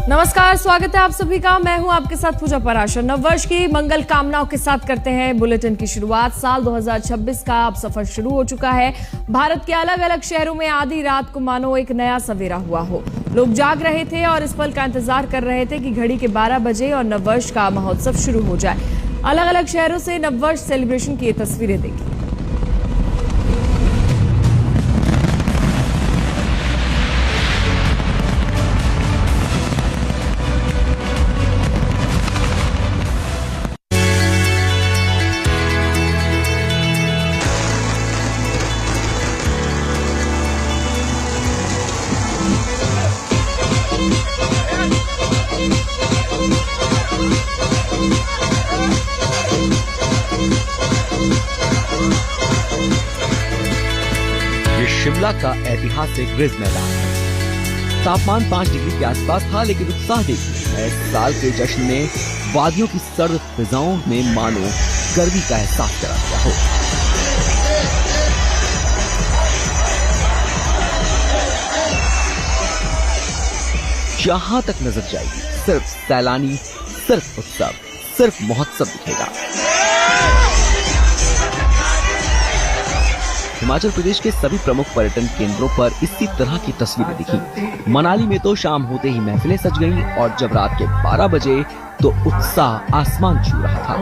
नमस्कार, स्वागत है आप सभी का। मैं हूं आपके साथ पूजा पराशर। नववर्ष की मंगल कामनाओं के साथ करते हैं बुलेटिन की शुरुआत। साल 2026 का अब सफर शुरू हो चुका है। भारत के अलग अलग शहरों में आधी रात को मानो एक नया सवेरा हुआ हो। लोग जाग रहे थे और इस पल का इंतजार कर रहे थे कि घड़ी के 12 बजे और नववर्ष का महोत्सव शुरू हो जाए। अलग अलग शहरों से नववर्ष सेलिब्रेशन की ये तस्वीरें देखी। शिमला का ऐतिहासिक रिज मैदान है। तापमान 5 डिग्री के आसपास था, लेकिन उत्साह देखिए। इस साल के जश्न में वादियों की सर्द फिजाओं में मानो गर्मी का एहसास करा दिया हो। जहां तक नजर जाएगी सिर्फ सैलानी, सिर्फ उत्सव, सिर्फ महोत्सव दिखेगा। हिमाचल प्रदेश के सभी प्रमुख पर्यटन केंद्रों पर इसी तरह की तस्वीरें दिखी। मनाली में तो शाम होते ही महफिलें सज गईं और जब रात के 12 बजे तो उत्साह आसमान छू रहा था।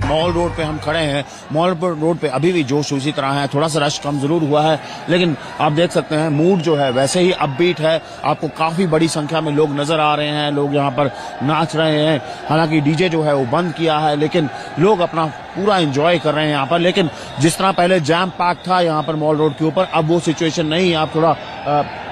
मॉल रोड पे हम खड़े हैं। मॉल रोड पे अभी भी जोश उसी तरह है। थोड़ा सा रश कम जरूर हुआ है, लेकिन आप देख सकते हैं मूड जो है वैसे ही अपबीट है। आपको काफी बड़ी संख्या में लोग नजर आ रहे हैं। लोग यहाँ पर नाच रहे हैं। हालांकि डीजे जो है वो बंद किया है, लेकिन लोग अपना पूरा एंजॉय कर रहे हैं यहाँ पर। लेकिन जिस तरह पहले जैम पैक था यहाँ पर मॉल रोड के ऊपर, अब वो सिचुएशन नहीं है। आप थोड़ा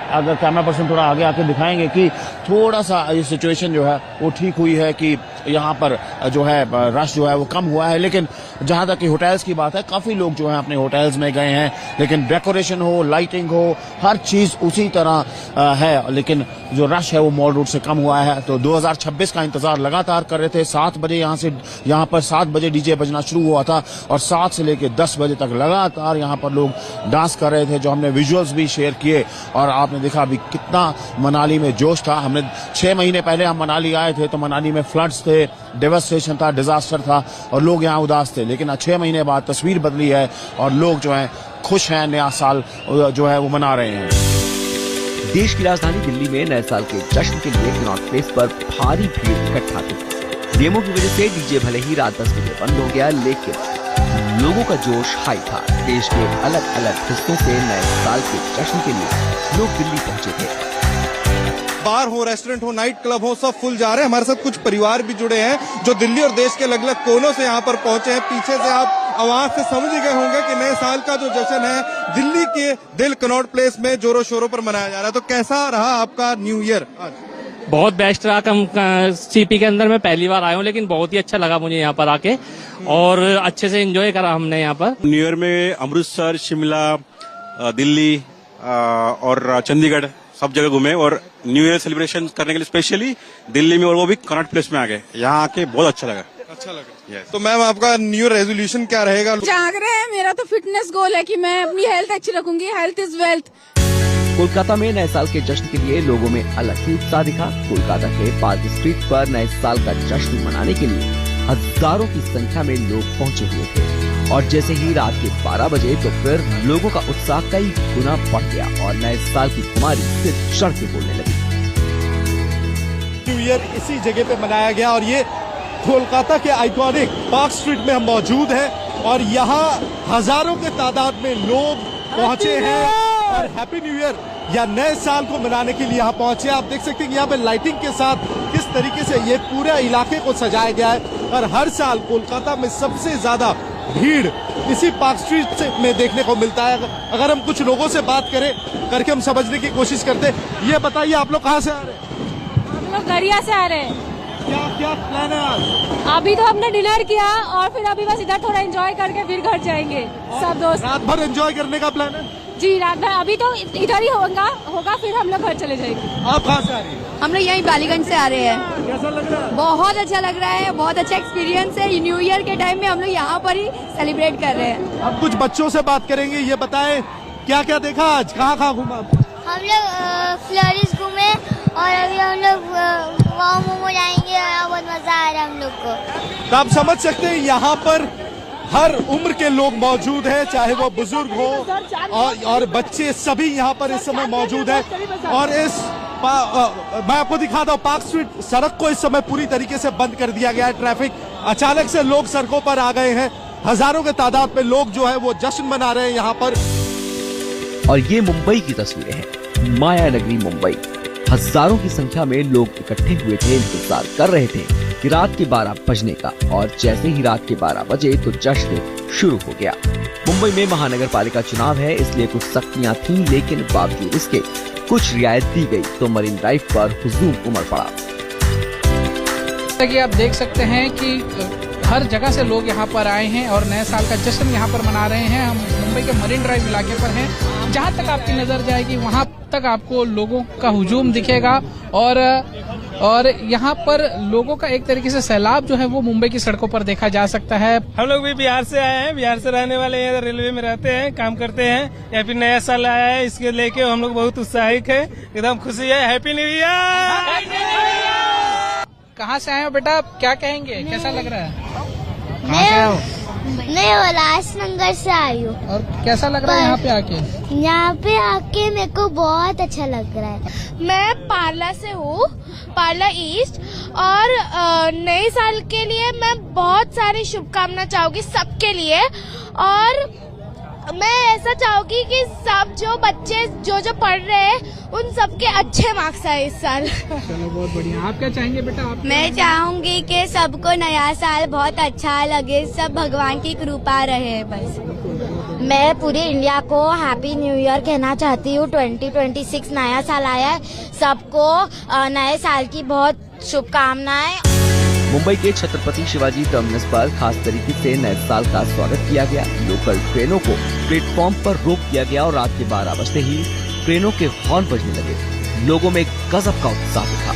अगर कैमरा पर्सन थोड़ा आगे आके दिखाएंगे कि थोड़ा सा ये सिचुएशन जो है वो ठीक हुई है कि यहाँ पर जो है रश जो है वो कम हुआ है। लेकिन जहां तक कि होटल्स की बात है, काफी लोग जो है अपने होटल्स में गए हैं, लेकिन डेकोरेशन हो, लाइटिंग हो, हर चीज उसी तरह है। लेकिन जो रश है वो मॉल रोड से कम हुआ है। तो 2026 का इंतजार लगातार कर रहे थे। 7 बजे यहाँ पर 7 बजे डीजे बजना शुरू हुआ था और 7 से लेकर 10 बजे तक लगातार यहाँ पर लोग डांस कर रहे थे, जो हमने विजुअल्स भी शेयर किए। और आपने देखा अभी कितना मनाली में जोश था। हमने 6 महीने पहले हम मनाली आए थे तो मनाली में फ्लड्स थे, डेवास्टेशन था, डिजास्टर था और लोग यहाँ उदास थे। लेकिन 6 महीने बाद तस्वीर बदली है और लोग जो है खुश हैं। नया साल जो है वो मना रहे हैं। देश की राजधानी दिल्ली में नए साल के जश्न के लिए कनॉट प्लेस पर भारी भीड़ इकट्ठा थी। नियमों की वजह से डीजे भले ही रात 10 बजे बंद हो गया, लेकिन लोगों का जोश हाई था। देश के अलग अलग हिस्सों से नए साल के जश्न के लिए लोग दिल्ली पहुंचे थे। बार हो, रेस्टोरेंट हो, नाइट क्लब हो, सब फुल जा रहे हैं। हमारे साथ कुछ परिवार भी जुड़े हैं जो दिल्ली और देश के अलग अलग कोनों से यहाँ पर पहुंचे हैं। पीछे से आप आवाज से समझ ही गए होंगे कि नए साल का जो जश्न है दिल्ली के दिल कनॉट प्लेस में जोरों शोरों पर मनाया जा रहा है। तो कैसा रहा आपका न्यू ईयर आज? बहुत बेस्ट रहा। सीपी के अंदर मैं पहली बार आया हूँ, लेकिन बहुत ही अच्छा लगा मुझे यहाँ पर आके और अच्छे से एंजॉय करा हमने यहाँ पर। न्यू ईयर में अमृतसर, शिमला, दिल्ली और चंडीगढ़ सब जगह घूमे और न्यू ईयर सेलिब्रेशन करने के लिए स्पेशली दिल्ली में और वो भी कनॉट प्लेस में आ गए। यहाँ आके बहुत अच्छा लगा। Yes. तो मैम आपका न्यू ईयर रेजोल्यूशन क्या रहेगा? जाग रहे हैं। मेरा तो फिटनेस गोल है कि मैं अपनी हेल्थ अच्छी रखूंगी। Health is wealth. कोलकाता में नए साल के जश्न के लिए लोगों में अलग ही उत्साह दिखा। कोलकाता के पार्क स्ट्रीट पर नए साल का जश्न मनाने के लिए हजारों की संख्या में लोग पहुंचे हुए थे और जैसे ही रात के 12 बजे तो फिर लोगों का उत्साह कई गुना बढ़ गया और नए साल की खुमारी सिर्फ चढ़ के बोलने लगी। न्यू ईयर इसी जगह पे मनाया गया और ये कोलकाता के आइकॉनिक पार्क स्ट्रीट में हम मौजूद हैं और यहाँ हजारों के तादाद में लोग पहुंचे हैं और हैप्पी न्यू ईयर या नए साल को मनाने के लिए यहाँ पहुंचे। आप देख सकते हैं कि यहाँ पे लाइटिंग के साथ किस तरीके से ये पूरे इलाके को सजाया गया है और हर साल कोलकाता में सबसे ज्यादा भीड़ इसी पार्क स्ट्रीट में देखने को मिलता है। अगर हम कुछ लोगों से बात करके हम समझने की कोशिश करते हैं। ये बताइए आप लोग कहाँ से आ रहे हैं? हम लोग गरिया से आ रहे हैं। क्या प्लान है आज? अभी तो हमने डिनर किया और फिर अभी बस इधर थोड़ा एंजॉय करके फिर घर जाएंगे सब दोस्त। रात भर एंजॉय करने का प्लान है? जी रात भर अभी तो इधर ही होगा फिर हम लोग घर चले जाएंगे। आप कहाँ से आ रही हैं? हम लोग यहीं बालीगंज से आ रहे हैं। कैसा लग रहा है? बहुत अच्छा लग रहा है। बहुत अच्छा एक्सपीरियंस है। न्यू ईयर के टाइम में हम लोग यहाँ पर ही सेलिब्रेट कर रहे हैं। अब कुछ बच्चों से बात करेंगे। ये बताएं क्या क्या देखा आज, कहाँ घूमा? हम लोग फ्लोरिस घूमे और अभी हम लोग वाव मोमो जाएंगे और बहुत मजा आ रहा है हम लोग को। तो आप समझ सकते हैं यहाँ पर हर उम्र के लोग मौजूद हैं, चाहे वो बुजुर्ग हो और बच्चे, सभी यहाँ पर इस समय मौजूद हैं। और मैं आपको दिखाता हूँ, पार्क स्ट्रीट सड़क को इस समय पूरी तरीके से बंद कर दिया गया है। ट्रैफिक, अचानक से लोग सड़कों पर आ गए हैं। हजारों के तादाद में लोग जो है वो जश्न मना रहे हैं यहाँ पर। और ये मुंबई की तस्वीरें हैं, माया नगरी मुंबई। हजारों की संख्या में लोग इकट्ठे हुए थे, इंतजार कर रहे थे कि रात के 12 बजने का, और जैसे ही रात के 12 बजे तो जश्न शुरू हो गया। मुंबई में महानगर पालिका चुनाव है, इसलिए कुछ सख्तियां थीं, लेकिन बावजूद इसके कुछ रियायत दी गई तो मरीन ड्राइव पर हुजूम उमड़ पड़ा। जैसा कि आप देख सकते हैं कि हर जगह से लोग यहाँ पर आए हैं और नए साल का जश्न यहाँ पर मना रहे हैं। हम मुंबई के मरीन ड्राइव इलाके पर हैं। जहाँ तक आपकी नजर जाएगी वहाँ तक आपको लोगों का हुजूम दिखेगा और यहाँ पर लोगों का एक तरीके से सैलाब जो है वो मुंबई की सड़कों पर देखा जा सकता है। हम लोग भी बिहार से आए हैं, बिहार से रहने वाले हैं, रेलवे में रहते हैं, काम करते हैं। या फिर नया साल आया है, इसके लेके हम लोग बहुत उत्साहित है, एकदम खुशी है। Happy new year. कहाँ से आए हो बेटा, क्या कहेंगे, कैसा लग रहा है? कहाँ से आए हो? मैं उल्लासनगर से आई हूँ। और कैसा लग रहा है यहाँ पे आके? यहाँ पे आके मेरे को बहुत अच्छा लग रहा है। मैं पार्ला से हूँ, पार्ला ईस्ट, और नए साल के लिए मैं बहुत सारी शुभकामना चाहूंगी सबके लिए। और मैं ऐसा चाहूंगी कि सब जो बच्चे जो पढ़ रहे हैं उन सबके अच्छे मार्क्स आए इस साल। चलो बहुत बढ़िया। आप क्या चाहेंगे बेटा? मैं चाहूंगी कि सबको नया साल बहुत अच्छा लगे, सब भगवान की कृपा रहे बस। मैं पूरे इंडिया को हैप्पी न्यू ईयर कहना चाहती हूँ। 2026 नया साल आया है, सबको नए साल की बहुत शुभकामनाएं। मुंबई के छत्रपति शिवाजी टर्मिनस पर खास तरीके से नए साल का स्वागत किया गया। लोकल ट्रेनों को प्लेटफॉर्म पर रोक दिया गया और रात के 12 बजते ही ट्रेनों के हॉर्न बजने लगे। लोगों में गजब का उत्साह था।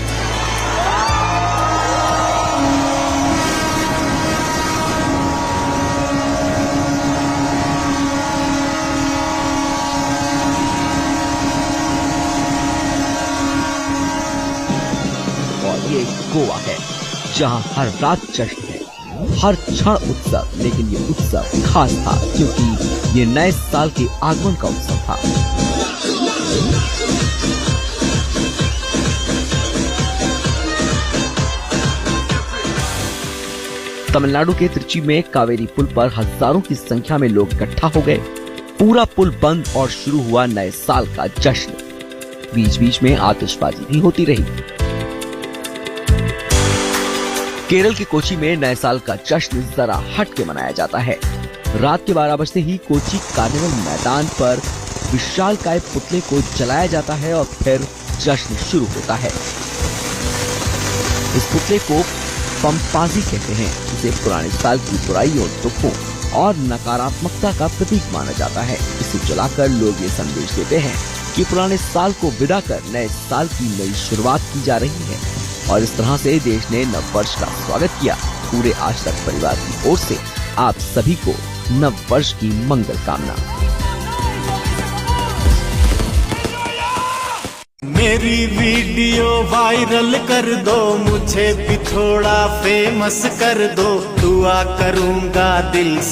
और ये गोवा है, जहां हर रात जश्न है, हर क्षण उत्सव। लेकिन ये उत्सव खास था क्योंकि ये नए साल के आगमन का उत्सव था। तमिलनाडु के त्रिची में कावेरी पुल पर हजारों की संख्या में लोग इकट्ठा हो गए। पूरा पुल बंद और शुरू हुआ नए साल का जश्न। बीच बीच में आतिशबाजी भी होती रही। केरल के कोची में नए साल का जश्न जरा हट के मनाया जाता है। रात के 12 बजते ही कोची कार्निवल मैदान पर विशालकाय पुतले को जलाया जाता है और फिर जश्न शुरू होता है। इस पुतले को पंपाजी कहते हैं, जिसे पुराने साल की बुराई और दुखों और नकारात्मकता का प्रतीक माना जाता है। इसे जलाकर लोग ये संदेश देते हैं कि पुराने साल को विदा कर नए साल की नई शुरुआत की जा रही है। और इस तरह से देश ने नव वर्ष का स्वागत किया। पूरे आज तक परिवार की ओर से आप सभी को नव वर्ष की मंगल कामना। मेरी वीडियो वायरल कर दो, मुझे भी थोड़ा फेमस कर दो, दुआ करूंगा दिल से।